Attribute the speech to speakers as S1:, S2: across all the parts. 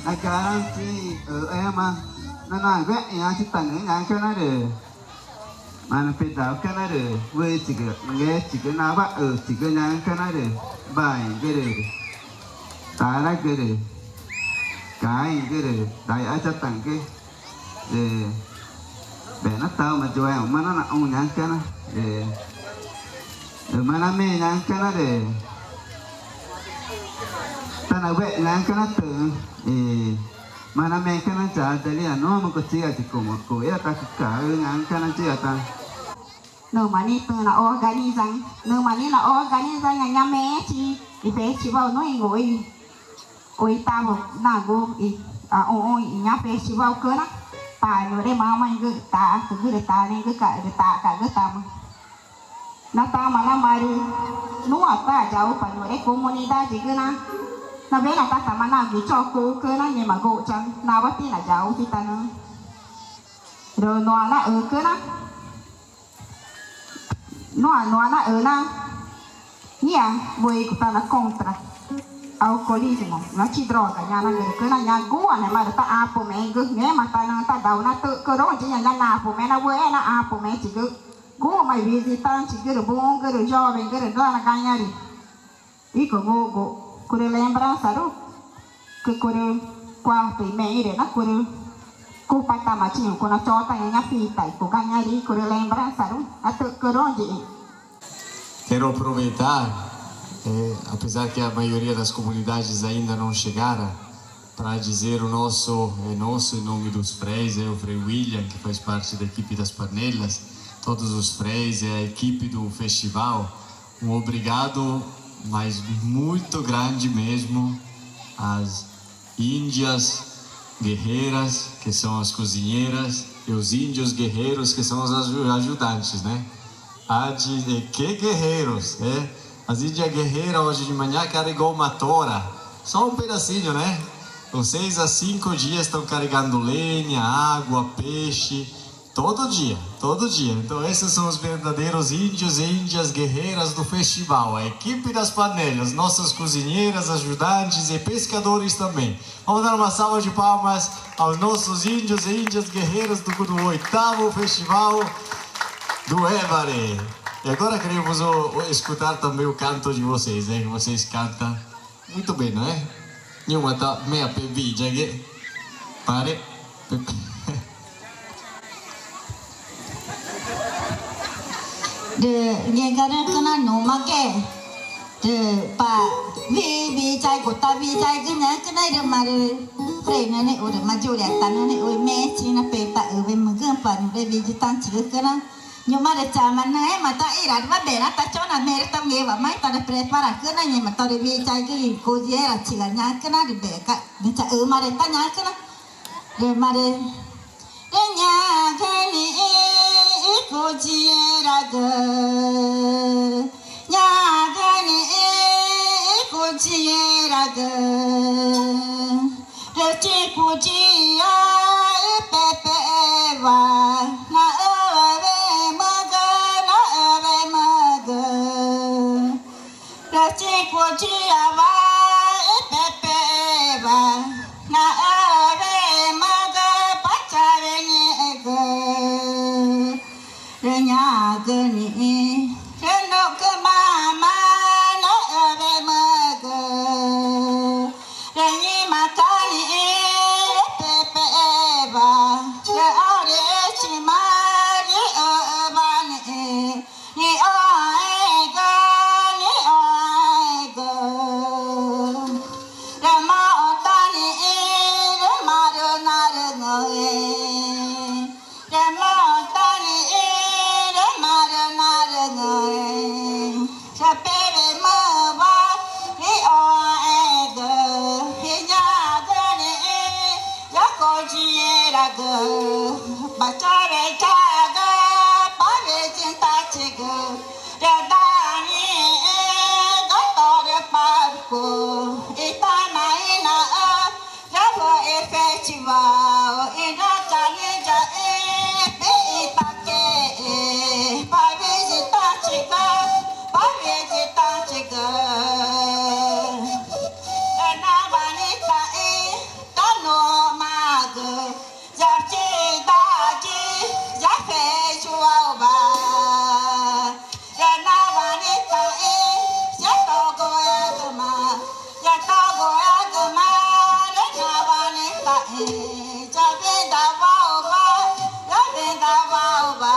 S1: ai cả chị ở em mà nó nói vẽ nhà chị tận ở nhà cái nó được mà nó phải giáo cái nó được với chỉ cái nghe chỉ cái nào bắt ở chỉ cái nhà cái nó được bài cái được tại đó cái được cái được tại ở cho tận cái để nó tao mà cho em mà nó là ông nhà cái nó để mà nó mê nhà cái nó để ta nào vậy là cái nó tự mà nó mê cái nó trả tới là nó mà có chia thì cũng có ý ta cả ngang cái nó chia ta
S2: nếu mà đi từ là organizing nếu mà đi là organizing nhà mẹ chị thì bé chị vào nói ngồi ôi ta một nào go ôi nhà bé chị vào cơ đó ta rồi đây mà mày cứ ta cứ để ta này cứ cả cái ta nó ta mà làm bài nuốt ta cháu phải rồi đấy comunidad gì cơ na nó bé là ta phải mà làm gì cho cô cơ na nhưng mà cô chẳng nào bắt tin là cháu thì ta nữa rồi nó là ở cơ na nó là ở na nhá vui của ta là contra alcoholismo nó chỉ droga nhà nó người cơ na nhà gua này mà ta apo mẹ cứ nghe mà ta đầu nó tự cơ đó chỉ nhà nhà apo mẹ nó vui nó apo mẹ chỉ cứ gua mày visitar chỉ cứ được buông cứ được jovem cứ được đó là ganhar đi có go quando lembrança do que quando quarto e meio na quando culpa tá matinho quando a chota ganha fita e por ganhar ali quando lembrança do até coronde.
S3: Quero aproveitar, apesar que a maioria das comunidades ainda não chegaram, para dizer o nosso em nome dos freis, o Frei William, que faz parte da equipe das panelas, todos os freis e a equipe do festival, um obrigado, mas muito grande mesmo, às índias guerreiras, que são as cozinheiras, e os índios guerreiros, que são os ajudantes, né? Que guerreiros, As índias guerreiras hoje de manhã carregou uma tora, só um pedacinho, né? Então 6 a 5 dias estão carregando lenha, água, peixe, todo dia. Então esses são os verdadeiros índios e índias guerreiras do festival. A equipe das panelas, nossas cozinheiras, ajudantes e pescadores também. Vamos dar uma salva de palmas aos nossos índios e índias guerreiras do 8º Festival do Évare. E agora queremos escutar também o canto de vocês, né? Que vocês cantam muito bem, não é? Nenhuma tá meia pebida aqui. Pare.
S2: Nghe cái đó nó nổ mà kệ bà vì trái của ta vì trái cái này được mà phải này ôi mà chú đẹp ta này ôi mẹ chỉ là phải ta ở bên một cái phần để vì ta chỉ cái đó nhưng mà để trả mà này mà ta ý là bắt bẻ ta cho là mẹ ta nghe và mấy ta để prepara cái này nhưng mà ta để vì trái cái cô gì là chỉ là nhá cái này để bẻ cái để trả ở mà để ta nhá cái đó để mà để nhà cái này cô chỉ là cái nhà cái này cô chỉ là cái rồi chỉ cô chỉ ai bé bé và na ở bên mơ cơ na ở bên mơ cơ rồi chỉ cô chỉ ai bé bé và na ở bên mơ cơ bắt cha bên nhẹ cơ rồi nhà cơ này rồi nó cơ mà nó ở bên mơ cơ rồi như mà ta ra gờ bà cha về cha gờ bà về trên ta chỉ gờ ra ta ni gõ to ra bà cô ta này na ra vợ phê chỉ vào ra cha ni cha bé ta kê bà về trên ta chỉ gờ bà về trên ta chỉ gờ na bà ni ta ta no ma gờ giờ chi ta chi giá phê chua bà giờ na bà ni ta giá to goya gờ mà giá to goya gờ mà đến na bà ni ta cha bên ta vào bà giá bên ta vào bà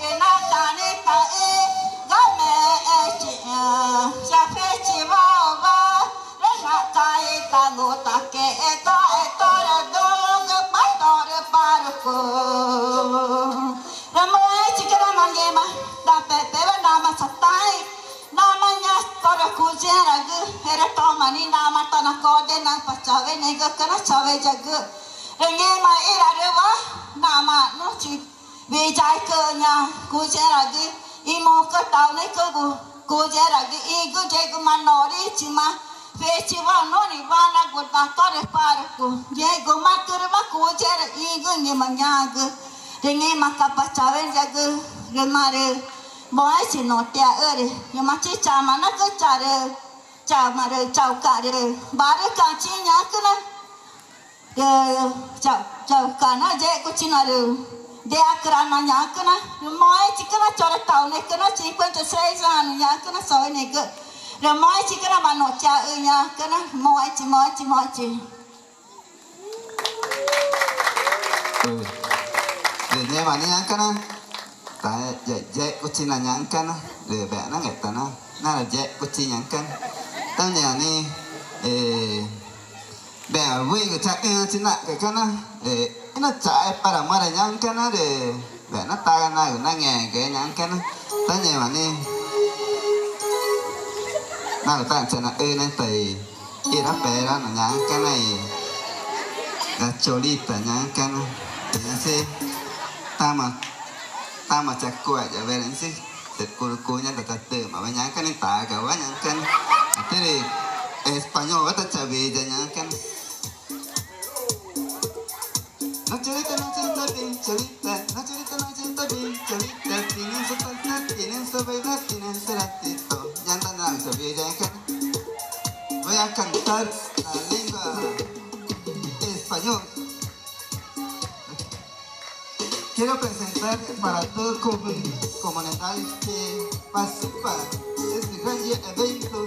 S2: cái na ta ni ta gã mẹ chị cha phê chi vào bà đến na ta ta ngô ta kê ta ra đô gấp bắt to ra ba ra cô ra mỗi chỉ cái đó mà nghe mà đã bé bé bên nào mà sạch tay nào mà nhá to ra cô chơi ra cứ ra to mà đi nào mà to nó có đến nào phải cho về này cái nó cho về cho cứ rồi nghe mà ý là được quá nào mà nó chỉ vì trái cơ nha cô chơi ra cứ ý mò cái tàu này cơ cô chơi ra cứ ý cứ chơi cứ mà nó đi chứ mà về chỉ vào nó đi vào là của ta to để pa được cô vậy cô mà cứ mà cô chơi ra ý cứ nghe mà nhà cứ rồi nghe mà cặp bắt cháu về ra cứ rồi mà rồi mỗi chỉ nói tia rồi nhưng mà chỉ cha mà nó cứ cha rồi cha mà rồi cháu cả rồi ba rồi cả chi nhá cứ nó rồi cháu cả nó dễ cô chỉ nói rồi để akra nó nhá cứ nó mỗi chỉ cứ nó cho nó tàu này cứ nó chỉ quan cho xây ra nó nhá cứ nó soi này cứ rồi mỗi chỉ cứ nó mà nói cha nhá cứ nó mỗi chỉ
S1: để nghe mà nhang cái nó tại dễ của chị là nhang cái nó để vẽ nó nghẹt ta nó là dễ của chị nhang cái tao nhà ni bè vui của cha chính là cái nó để nó chạy para mà nhang cái nó để vẽ nó ta này của nó nghe cái nhang cái nó tao nhà mà ni nó là ta chẳng là này tại ít nó bé đó là nhang cái này là choli ta nhang cái nó để nó xem ta mà chặt quẹt ở về đến xí tết cô nhân ta tự mà nhang cái này ta cả quá nhang cái thế thì Espanyol ta trả về cho nhang cái nó cholita bien tienen su falta tienen su bailar tienen su ratito ya andan a su vida voy a cantar la lengua español. Quiero presentar para todo comunidad que participa de este gran evento.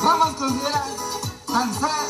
S1: Vamos con danzar.